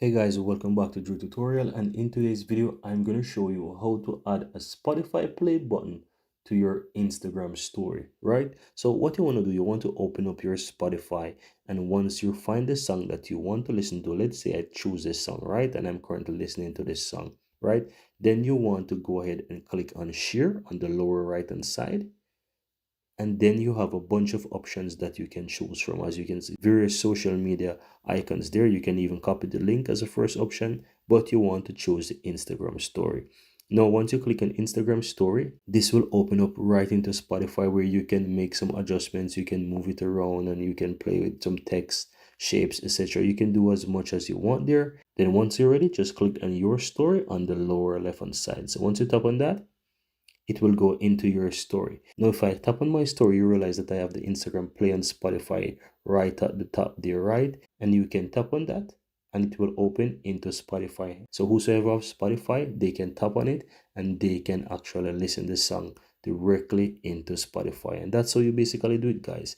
Hey guys, welcome back to Drew Tutorial, and in today's video I'm going to show you how to add a Spotify play button to your Instagram story, right? So what you want to do, you want to open up your Spotify, and once you find the song that you want to listen to, let's say I choose this song, right? And I'm currently listening to this song, right? Then you want to go ahead and click on share on the lower right hand side, and then you have a bunch of options that you can choose from. As you can see, various social media icons there. You can even copy the link as a first option, but you want to choose the Instagram story. Now once you click on Instagram story, this will open up right into Spotify, where you can make some adjustments, you can move it around, and you can play with some text, shapes, etc. You can do as much as you want there. Then once you're ready, just click on your story on the lower left hand side. So once you tap on that, it will go into your story. Now, if I tap on my story, you realize that I have the Instagram play on Spotify right at the top there, right? And you can tap on that and it will open into Spotify. So whosoever have Spotify, they can tap on it and they can actually listen to the song directly into Spotify. And that's how you basically do it, guys.